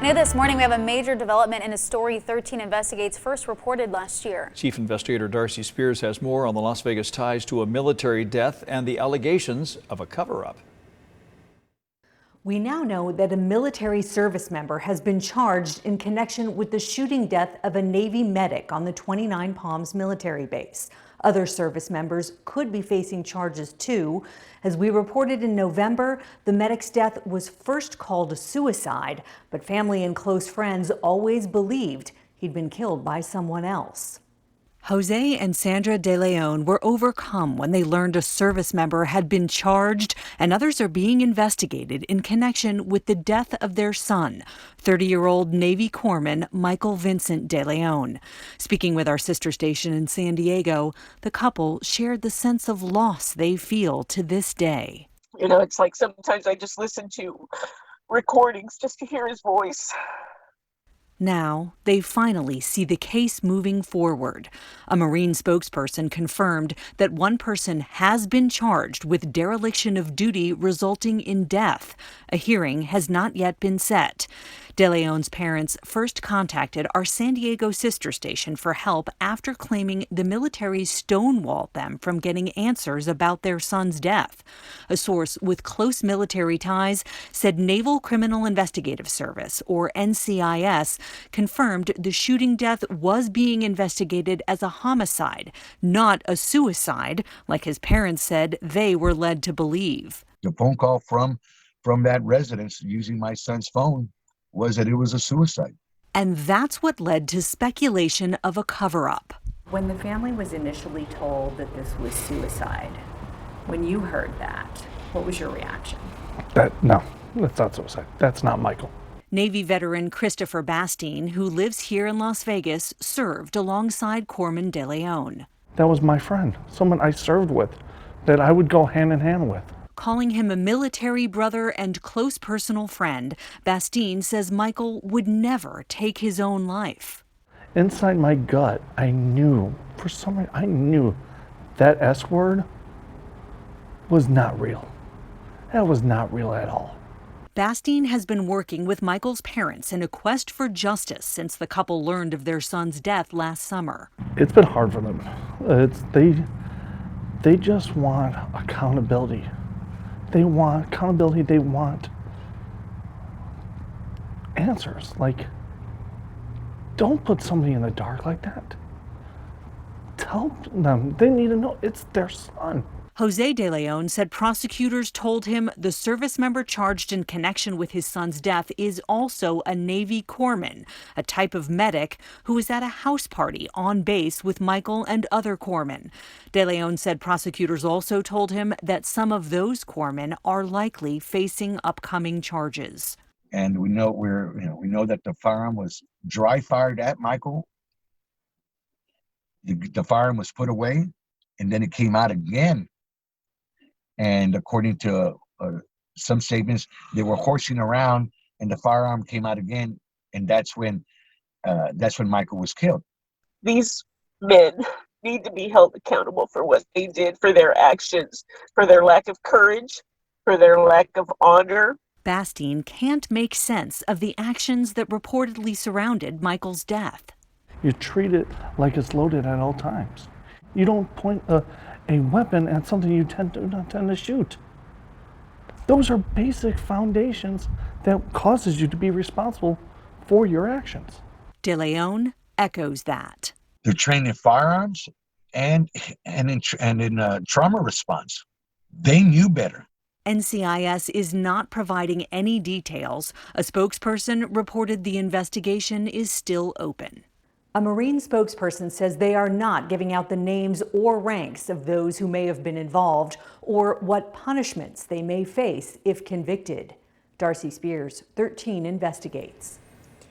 New this morning, we have a major development in a story 13 Investigates first reported last year. Chief Investigator Darcy Spears has more on the Las Vegas ties to a military death and the allegations of a cover-up. We now know that a military service member has been charged in connection with the shooting death of a Navy medic on the 29 Palms military base. Other service members could be facing charges too. As we reported in November, the medic's death was first called a suicide, but family and close friends always believed he'd been killed by someone else. Jose and Sandra De Leon were overcome when they learned a service member had been charged and others are being investigated in connection with the death of their son, 30-year-old Navy Corpsman Michael Vincent De Leon. Speaking with our sister station in San Diego, the couple shared the sense of loss they feel to this day. You know, it's like sometimes I just listen to recordings just to hear his voice. Now, they finally see the case moving forward. A Marine spokesperson confirmed that one person has been charged with dereliction of duty resulting in death. A hearing has not yet been set. De Leon's parents first contacted our San Diego sister station for help after claiming the military stonewalled them from getting answers about their son's death. A source with close military ties said Naval Criminal Investigative Service, or NCIS, confirmed the shooting death was being investigated as a homicide, not a suicide, like his parents said they were led to believe. The phone call from that residence using my son's phone was that it was a suicide. And that's what led to speculation of a cover-up. When the family was initially told that this was suicide, when you heard that, what was your reaction? No, that's not suicide. That's not Michael. Navy veteran Christopher BASTEAN, who lives here in Las Vegas, served alongside Corpsman De Leon. That was my friend, someone I served with, that I would go hand in hand with. Calling him a military brother and close personal friend, BASTEAN says Michael would never take his own life. Inside my gut, I knew, for some reason, I knew that S word was not real. That was not real at all. BASTEAN has been working with Michael's parents in a quest for justice since the couple learned of their son's death last summer. It's been hard for them. They just want accountability. They want accountability. They want answers. Like, don't put somebody in the dark like that. Tell them they need to know it's their son. Jose De Leon said prosecutors told him the service member charged in connection with his son's death is also a Navy corpsman, a type of medic who was at a house party on base with Michael and other corpsmen. De Leon said prosecutors also told him that some of those corpsmen are likely facing upcoming charges. And we know that the firearm was dry fired at Michael. The firearm was put away, and then it came out again. And according to some statements, they were horsing around, and the firearm came out again, and that's when Michael was killed. These men need to be held accountable for what they did, for their actions, for their lack of courage, for their lack of honor. BASTEAN can't make sense of the actions that reportedly surrounded Michael's death. You treat it like it's loaded at all times. You don't point a weapon at something you not tend to shoot. Those are basic foundations that causes you to be responsible for your actions. De Leon echoes that. They're trained in firearms and in trauma response. They knew better. NCIS is not providing any details. A spokesperson reported the investigation is still open. A Marine spokesperson says they are not giving out the names or ranks of those who may have been involved or what punishments they may face if convicted. Darcy Spears, 13 Investigates.